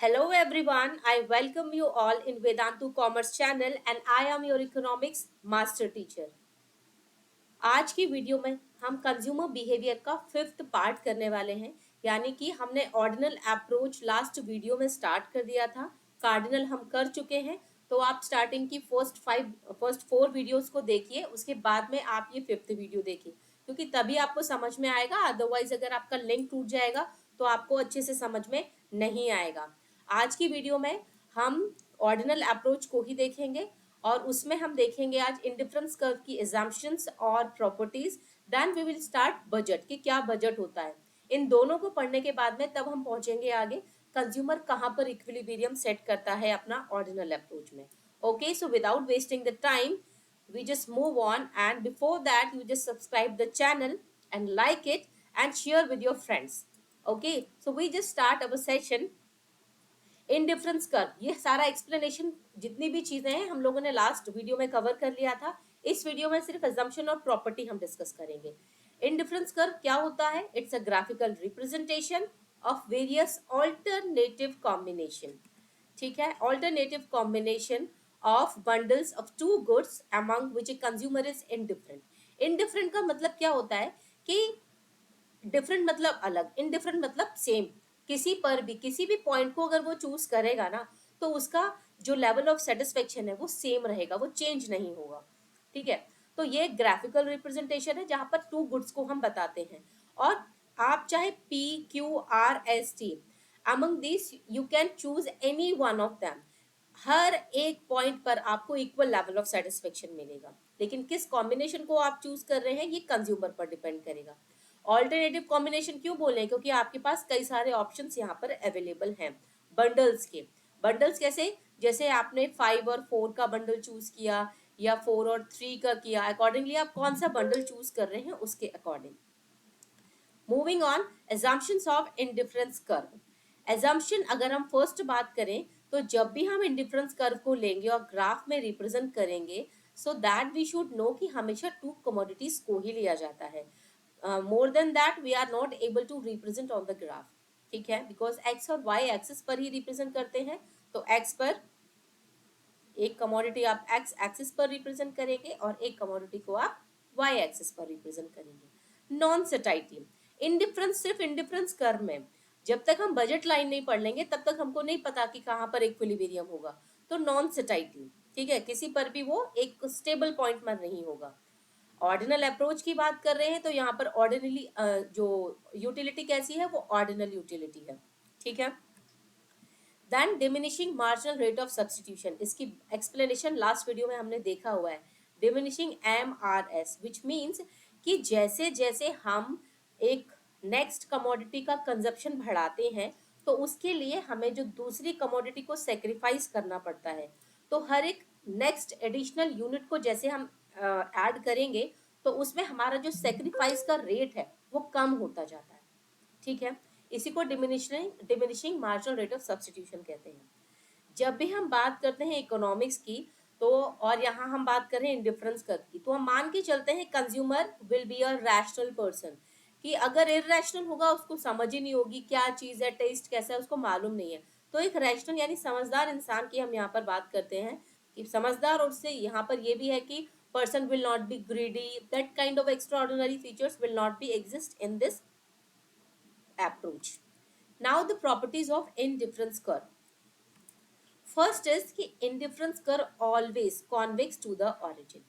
Hello everyone, I welcome you all in Vedantu Commerce channel and I am your economics master teacher. आज की video में हम consumer behaviour का fifth part करने वाले हैं, यानी कि हमने ऑर्डिनल अप्रोच लास्ट वीडियो में स्टार्ट कर दिया था। कार्डिनल हम कर चुके हैं, तो आप स्टार्टिंग की फर्स्ट फोर वीडियोस को देखिए, उसके बाद में आप ये फिफ्थ वीडियो देखिए, क्योंकि तभी आपको समझ में आएगा। अदरवाइज अगर आपका लिंक टूट जाएगा तो आपको अच्छे से समझ में नहीं आएगा। आज की वीडियो में हम ऑर्डिनल अप्रोच को ही देखेंगे और उसमें हम देखेंगे आज इंडिफरेंस कर्व की एजम्पशंस और properties. Then we will start budget, कि क्या बजट होता है। इन दोनों को पढ़ने के बाद में तब हम पहुंचेंगे आगे कंज्यूमर कहां पर इक्विलिब्रियम सेट करता है अपना ऑर्डिनल अप्रोच में। Okay, so without wasting the time we just move on, and before that you just subscribe the channel and like it and share with your friends. Okay, so we just start our session. Indifference curve, ये सारा explanation जितनी भी चीजें हैं हम लोगों ने last video में कवर कर लिया था। इस वीडियो में सिर्फ अजम्पशन और प्रॉपर्टी हम डिस्कस करेंगे। इनडिफरेंस कर्व क्या होता है? It's a graphical representation of various alternative combination. ठीक है, alternative combination of bundles of two goods among which a consumer is indifferent. Indifferent का मतलब क्या होता है कि डिफरेंट मतलब अलग, इनडिफरेंट मतलब सेम। किसी पर भी किसी भी पॉइंट को अगर वो चूज करेगा ना, तो उसका जो लेवल ऑफ सेटिस्फेक्शन है वो सेम रहेगा, वो चेंज नहीं होगा। ठीक है, तो ये ग्राफिकल रिप्रेजेंटेशन है जहां पर टू गुड्स को हम बताते हैं। और आप चाहे P Q R S T, among this you can choose any one of them. हर एक पॉइंट पर आपको इक्वल लेवल ऑफ सेटिस्फेक्शन मिलेगा, लेकिन किस कॉम्बिनेशन को आप चूज कर रहे हैं ये कंज्यूमर पर डिपेंड करेगा। ऑल्टरनेटिव कॉम्बिनेशन क्यों बोले हैं? क्योंकि आपके पास कई सारे ऑप्शंस यहाँ पर अवेलेबल हैं बंडल्स के। बंडल्स कैसे? जैसे आपने 5 और 4 का बंडल चूज किया या 4 और 3 का किया, अकॉर्डिंगली आप कौन सा बंडल चूज कर रहे हैं उसके according. Moving on, assumptions of indifference curve. assumption अगर हम फर्स्ट बात करें तो जब भी हम इंडिफरेंस कर्व को लेंगे और ग्राफ में रिप्रेजेंट करेंगे, so that we should know कि हमेशा टू कमोडिटीज को ही लिया जाता है। More than that we are not able to represent on the graph. ठीक है, बिकॉज एक्स और वाई एक्सिस पर ही रिप्रेजेंट करते हैं, तो एक्स पर एक कमोडिटी आप एक्स एक्सिस पर रिप्रेजेंट करेंगे और एक कमोडिटी को आप वाई एक्सिस पर रिप्रेजेंट करेंगे। नॉन सेटाइटी, इंडिफरेंस सिर्फ इंडिफरेंस कर्व में, जब तक हम बजट लाइन नहीं पढ़ लेंगे तब तक हमको नहीं पता कि कहाँ पर इक्विलिब्रियम होगा। तो नॉन सेटाइटी, ठीक है, किसी पर भी वो एक स्टेबल पॉइंट में नहीं होगा। ऑर्डिनल अप्रोच की बात कर रहे हैं तो यहाँ पर ऑर्डिनली जो यूटिलिटी कैसी है, वो ऑर्डिनल यूटिलिटी है। ठीक है, then diminishing marginal rate of substitution, इसकी एक्सप्लेनेशन लास्ट वीडियो में हमने देखा हुआ है। डिमिनिशिंग MRS विच मीन्स कि जैसे जैसे हम एक नेक्स्ट कमोडिटी का कंजप्शन बढ़ाते हैं तो उसके लिए हमें जो दूसरी कमोडिटी को सेक्रीफाइस करना पड़ता है। तो हर एक नेक्स्ट एडिशनल यूनिट को जैसे हम ऐड करेंगे तो उसमें हमारा जो सेक्रीफाइस का रेट है वो कम होता जाता है। ठीक है, इसी को diminishing marginal rate of substitution कहते हैं। जब भी हम बात करते हैं इकोनॉमिक्स की, तो और यहाँ हम बात करें इंडिफरेंस कर्व की, तो हम मान के चलते हैं consumer will be a rational person, कि अगर इरेशनल होगा उसको समझ ही नहीं होगी क्या चीज है, टेस्ट कैसा है उसको मालूम नहीं है। तो एक रैशनल यानी समझदार इंसान की हम यहाँ पर बात करते हैं कि समझदार, और उससे यहाँ पर ये भी है कि person will not be greedy, that kind of extraordinary features will not be exist in this approach. Now the properties of indifference curve. First is कि indifference curve always convex to the origin.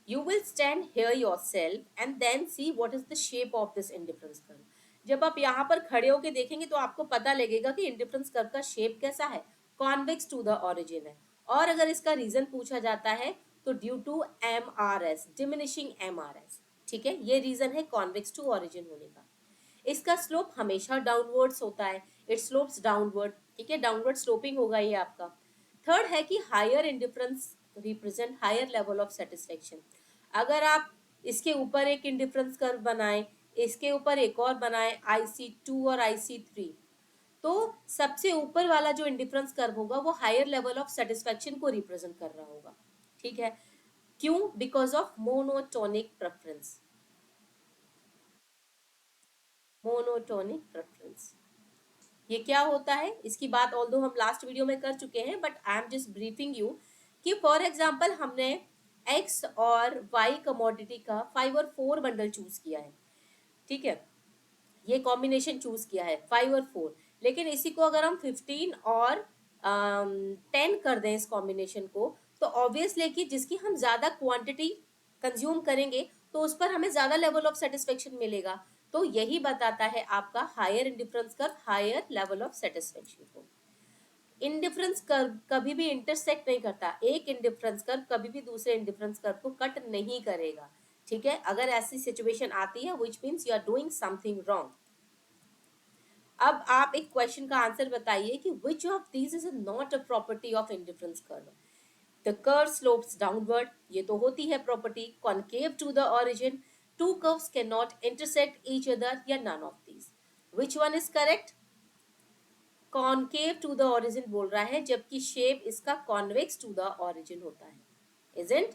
You will stand here yourself and then see what is the shape of this indifference curve. जब आप यहाँ पर खड़े होके देखेंगे तो आपको पता लगेगा कि इंडिफरेंस कर्व का शेप कैसा है, कॉन्वेक्स टू द ओरिजिन है। और अगर इसका रीजन पूछा जाता है तो due to MRS, diminishing MRS। ठीक है, ये रीजन है कॉन्वेक्स टू ओरिजिन होने का। इसका स्लोप हमेशा डाउनवर्ड्स होता है, इट स्लोप्स डाउनवर्ड। ठीक है, डाउनवर्ड स्लोपिंग होगा ये आपका। थर्ड है कि higher indifference represent higher level of satisfaction. अगर आप इसके ऊपर एक इंडिफरेंस कर्व बनाए, इसके ऊपर एक और बनाए IC2 और IC3, तो सबसे ऊपर वाला जो इंडिफरेंस कर्व होगा वो हायर लेवल ऑफ सेटिस्फेक्शन को रिप्रेजेंट कर रहा होगा। ठीक है, क्यों? Because of monotonic preference. Monotonic preference, ये क्या होता है इसकी बात ऑल्दो हम लास्ट वीडियो में कर चुके हैं, but I am just briefing you कि फॉर एग्जाम्पल हमने एक्स और वाई कमोडिटी का 5 और 4 बंडल चूज किया है, ठीक है, ये कॉम्बिनेशन चूज किया है 5 और 4, लेकिन इसी को अगर हम 15 और 10 कर दें इस कॉम्बिनेशन को, तो ऑब्वियसली कि जिसकी हम ज्यादा क्वांटिटी कंज्यूम करेंगे तो उस पर हमें ज्यादा लेवल ऑफ सेटिस्फेक्शन मिलेगा। तो यही बताता है आपका higher indifference curve higher level of satisfaction को। इंडिफरेंस कर्व कभी भी इंटरसेक्ट नहीं करता, एक इंडिफरेंस कर्व कभी भी दूसरे इंडिफरेंस कर्व को कट नहीं करेगा, ठीक है। अगर ऐसी सिचुएशन आती है which means you are doing something wrong. अब आप एक क्वेश्चन का आंसर बताइए कि which of these is not a property of indifference curve? The curve slopes downward, ये तो होती है property. concave to the origin, two curves cannot intersect each other, या none of these? Which one is correct? concave to the origin बोल रहा है, जबकि shape इसका convex to the origin होता है, isn't?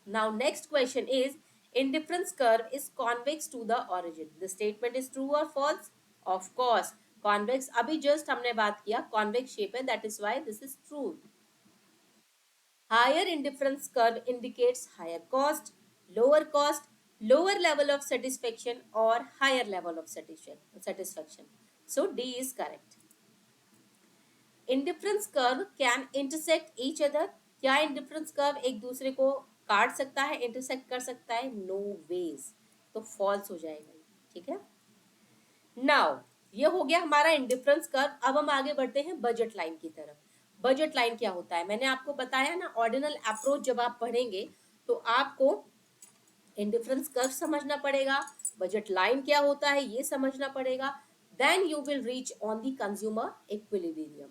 Now next question is indifference curve is convex to the origin. The statement is true or false? Of course, convex, अभी just हमने बात किया convex shape है, that is why this is true. Higher indifference curve indicates higher cost, lower level of satisfaction or higher level of satisfaction. So D is correct. Indifference curve can intersect each other, क्या indifference curve एक दूसरे को काट सकता है, intersect कर सकता है? नो वेज, तो फॉल्स हो जाएगा, ठीक है। नाउ ये हो गया हमारा इंडिफरेंस कर्व। अब हम आगे बढ़ते हैं बजट लाइन की तरफ। बजट लाइन क्या होता है, मैंने आपको बताया ना, ऑर्डिनल अप्रोच जब आप पढ़ेंगे तो आपको इंडिफरेंस कर्व समझना पड़ेगा, बजट लाइन क्या होता है ये समझना पड़ेगा, then you will reach on the consumer equilibrium.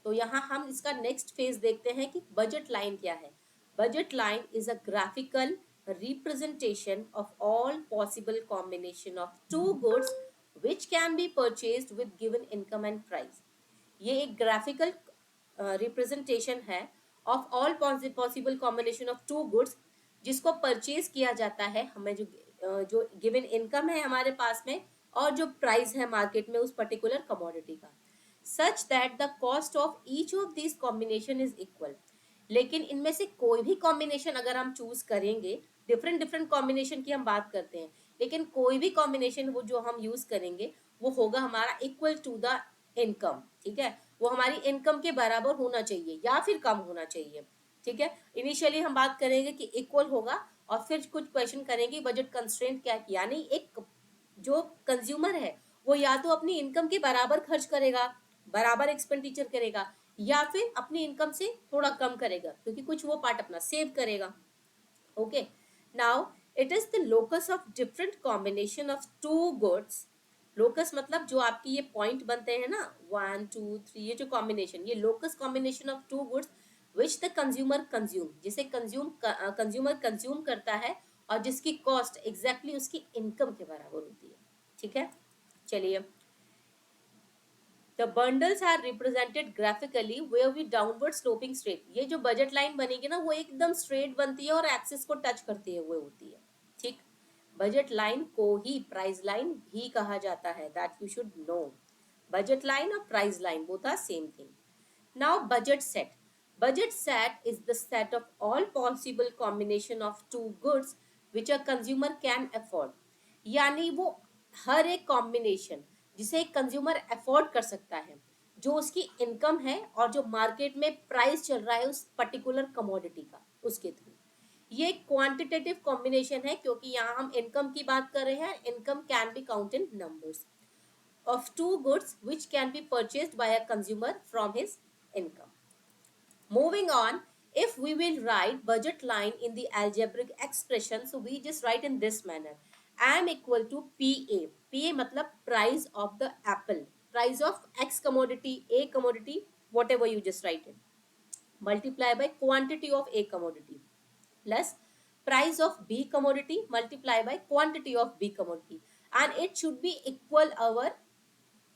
तो यहाँ हम इसका नेक्स्ट फेज देखते हैं कि बजट लाइन क्या है। Budget line is a graphical representation of all possible combination of two goods which can be purchased with given income and price। ये एक ग्राफिकल रिप्रेजेंटेशन है of all possible combination of two goods जिसको purchase किया जाता है, हमें जो given income है हमारे पास में और जो प्राइस है मार्केट में उस पर्टिकुलर कमोडिटी का, such that the cost of each of this combination is equal. लेकिन इनमें से कोई भी कॉम्बिनेशन अगर हम चूज करेंगे, डिफरेंट डिफरेंट कॉम्बिनेशन की हम बात करते हैं, लेकिन कोई भी कॉम्बिनेशन वो जो हम यूज करेंगे वो होगा हमारा इक्वल टू द इनकम, ठीक है। वो हमारी इनकम के बराबर होना चाहिए या फिर कम होना चाहिए, ठीक है। इनिशियली हम बात करेंगे कि इक्वल होगा और फिर कुछ क्वेश्चन करेंगे बजट कंस्ट्रेंट क्या, यानी एक जो कंज्यूमर है वो या तो अपनी इनकम के बराबर खर्च करेगा, बराबर एक्सपेंडिचर करेगा, या फिर अपनी इनकम से थोड़ा कम करेगा क्योंकि कुछ वो पार्ट अपना सेव करेगा। Okay, now it is the locus of different combination of two goods. Locus मतलब जो आपकी ये पॉइंट बनते हैं ना 1 2 3, ये जो कॉम्बिनेशन, ये locus combination of two goods which the consumer consume, जिसे कंज्यूमर कंज्यूम करता है और जिसकी कॉस्ट एग्जैक्टली उसकी इनकम के बराबर होती है, ठीक है। चलिए, the bundles are represented graphically where we downward sloping straight. ये जो बजट लाइन बनेगी ना वो एकदम स्ट्रेट बनती है और एक्सिस को टच करते हुए होती है, ठीक। बजट लाइन को ही प्राइस लाइन भी कहा जाता है, that you should know. Budget line और price line both are same thing. Now budget set. Budget set is the set of all possible combination of two goods which a consumer can afford। यानी वो हर एक combination जिसे एक consumer afford कर सकता है, जो उसकी इनकम है और जो मार्केट में प्राइस चल रहा है उस पर्टिकुलर कमोडिटी का, उसके थ्रू। ये क्वांटिटेटिव कॉम्बिनेशन है क्योंकि यहाँ हम इनकम की बात कर रहे हैं। Income can be count in numbers of two goods which can be purchased by a consumer from his income. Moving on, if we will write budget line in the algebraic expression, so we just write in this manner: M equal to PA. PA मतलब price of the apple, price of X commodity, A commodity, whatever you just write it, multiply by quantity of A commodity plus price of B commodity multiply by quantity of B commodity, and it should be equal our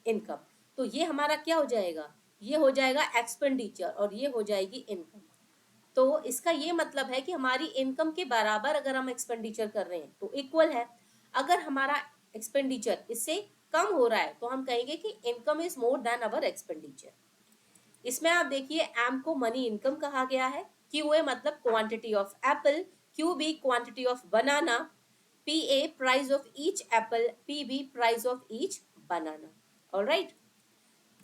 income. तो ये हमारा क्या हो जाएगा, ये हो जाएगा expenditure और ये हो जाएगी इनकम। तो इसका ये मतलब है कि हमारी इनकम के बराबर अगर हम एक्सपेंडिचर कर रहे हैं तो इक्वल है। अगर हमारा एक्सपेंडिचर इससे कम हो रहा है तो हम कहेंगे कि income is more than our expenditure. इसमें आप देखिए एम को मनी इनकम कहा गया है, क्यू ए मतलब quantity of apple, Q B quantity of banana, P A price of each apple, P B price of each banana. Alright,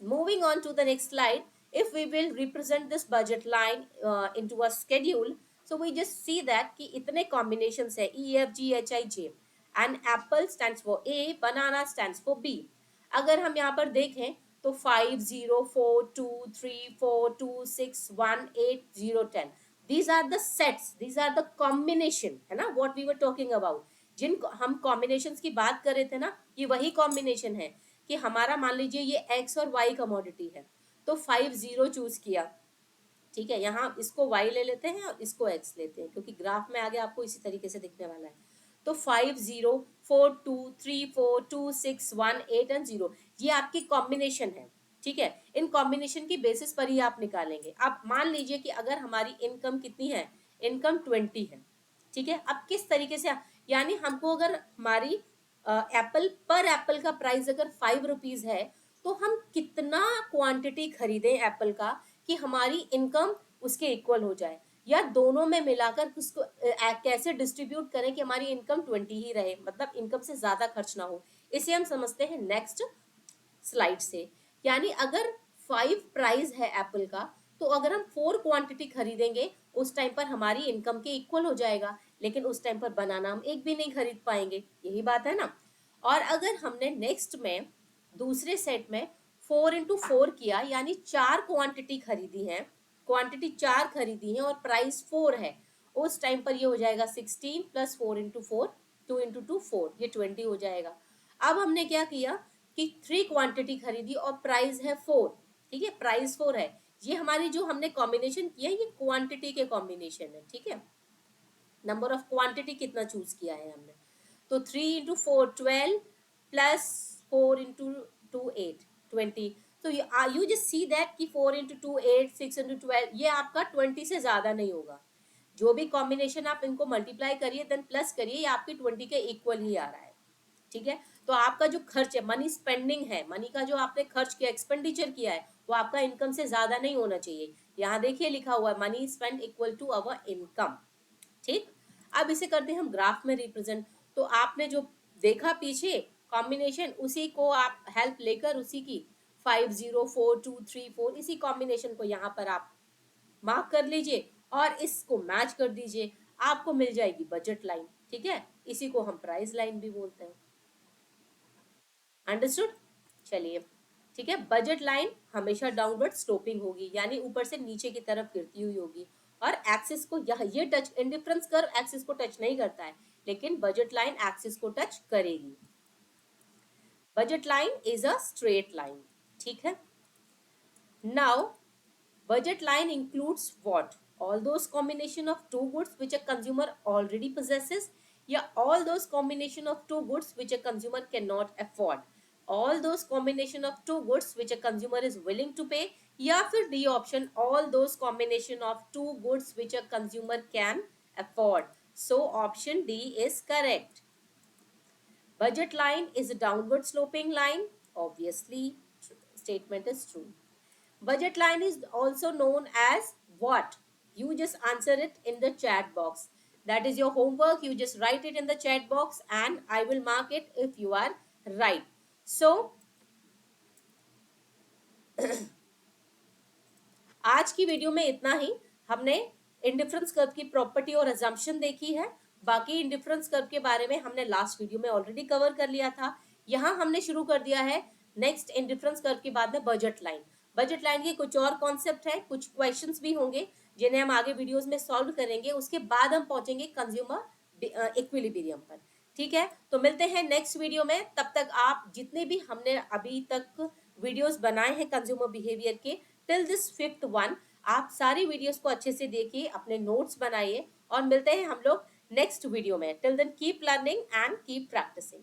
moving on to the next slide, if we will represent this budget line into a schedule, so we just see that कि इतने combinations है E F G H I J and apple stands for A, banana stands for B। अगर हम यहाँ पर देखें तो 5 0 4 2 3 4 2 6 1 8 0 10, these are the sets, these are the combination है ना, what we were talking about। जिन हम combinations की बात कर रहे थे ना, ये वही combination है कि हमारा मान लीजिए ये एक्स और वाई कमोडिटी है, तो 5 0 चूज किया, ठीक है, यहाँ इसको y ले लेते हैं और इसको x लेते हैं क्योंकि ग्राफ में आगे आपको इसी तरीके से दिखने वाला है। तो 5 0 4 2 3 4 2 6 1 8 एंड 0, ये आपकी कॉम्बिनेशन है, ठीक है। इन कॉम्बिनेशन की बेसिस पर ही आप निकालेंगे। अब मान लीजिए कि अगर हमारी इनकम कितनी है, इनकम 20 है, ठीक है। अब किस तरीके से, यानी हमको अगर हमारी एप्पल पर एप्पल का प्राइस अगर 5 रुपीज है तो हम कितना क्वांटिटी खरीदें एप्पल का कि हमारी इनकम उसके इक्वल हो जाए, या दोनों में मिलाकर उसको कैसे डिस्ट्रीब्यूट करें कि हमारी इनकम 20 ही रहे, मतलब इनकम से ज्यादा खर्च ना हो। इसे हम समझते हैं नेक्स्ट स्लाइड से। यानी अगर 5 प्राइस है एप्पल का, तो अगर हम 4 क्वांटिटी खरीदेंगे उस टाइम पर हमारी इनकम के इक्वल हो जाएगा, लेकिन उस टाइम पर बनाना हम एक भी नहीं खरीद पाएंगे, यही बात है ना। और अगर हमने नेक्स्ट में दूसरे सेट में 4 इंटू 4 किया, यानी 4 क्वांटिटी खरीदी है, क्वांटिटी 4 खरीदी है और प्राइस 4 है, उस टाइम पर ये हो जाएगा 16 प्लस 4 इंटू 4, 2 इंटू 2 4, ये 20 हो जाएगा। अब हमने क्या किया कि 3 क्वांटिटी खरीदी और प्राइस है 4, ठीक है, प्राइस 4 है। ये हमारी जो हमने कॉम्बिनेशन किया है ये क्वांटिटी के कॉम्बिनेशन है, ठीक है। नंबर ऑफ क्वांटिटी कितना चूज किया है हमने, तो 3 इंटू 4 12 प्लस 4 इंटू 2 8 20। तो यू जस्ट सी दैट कि 4 इंटू 2 8 6 इंटू 12, ये आपका 20 से ज्यादा नहीं होगा। जो भी कॉम्बिनेशन आप इनको मल्टीप्लाई करिए देन प्लस करिए, ये आपकी 20 के इक्वल ही आ रहा है, ठीक है। तो आपका जो खर्च है, मनी स्पेंडिंग है, मनी का जो आपने खर्च किया, एक्सपेंडिचर किया है, वो आपका इनकम से ज्यादा नहीं होना चाहिए। यहाँ देखिए लिखा हुआ है money spend equal to our income, ठीक। अब इसे करते हैं हम ग्राफ में रिप्रेजेंट। तो आपने जो देखा पीछे कॉम्बिनेशन, उसी को आप हेल्प लेकर उसी की 5 0 4 2 3 4, इसी कॉम्बिनेशन को यहाँ पर आप मार्क कर लीजिए और इसको मैच कर दीजिए, आपको मिल जाएगी बजट लाइन, ठीक है। इसी को हम प्राइस लाइन भी बोलते हैं। अंडरस्टूड, चलिए, ठीक है। बजट लाइन हमेशा डाउनवर्ड स्लोपिंग होगी, यानी ऊपर से नीचे की तरफ गिरती हुई होगी, और एक्सिस को ये टच, इंडिफरेंस कर्व एक्सिस को टच नहीं करता है, लेकिन बजट लाइन एक्सिस को टच करेगी। Budget line is a straight line, ठीक है। Now budget line includes what? All those combination of two goods which a consumer already possesses, yeah, all those combination of two goods which a consumer cannot afford, all those combination of two goods which a consumer is willing to pay, या फिर D option, all those combination of two goods which a consumer can afford। So option D is correct। Budget line is a downward sloping line, obviously statement is true। Budget line is also known as what? You just answer it in the chat box. That is your homework. You just write it in the chat box and I will mark it if you are right. So, आज की video में इतना ही। हमने indifference curve की property और assumption देखी है। बाकी इंडिफरेंस कर्व के बारे में हमने लास्ट वीडियो में ऑलरेडी कवर कर लिया था। यहाँ हमने शुरू कर दिया है नेक्स्ट इंडिफरेंस कर्व के बाद में बजट लाइन। बजट लाइन के कुछ और कॉन्सेप्ट है, कुछ क्वेश्चंस भी होंगे जिन्हें हम आगे वीडियोस में सॉल्व करेंगे। उसके बाद हम पहुंचेंगे कंज्यूमर इक्विलिब्रियम पर, ठीक है। तो मिलते हैं नेक्स्ट वीडियो में। तब तक आप जितने भी हमने अभी तक वीडियोस बनाए हैं कंज्यूमर बिहेवियर के टिल दिस 5th वन, आप सारी वीडियोस को अच्छे से देखिए, अपने नोट्स बनाइए और मिलते हैं हम लोग नेक्स्ट वीडियो में। Till then keep learning and keep practising.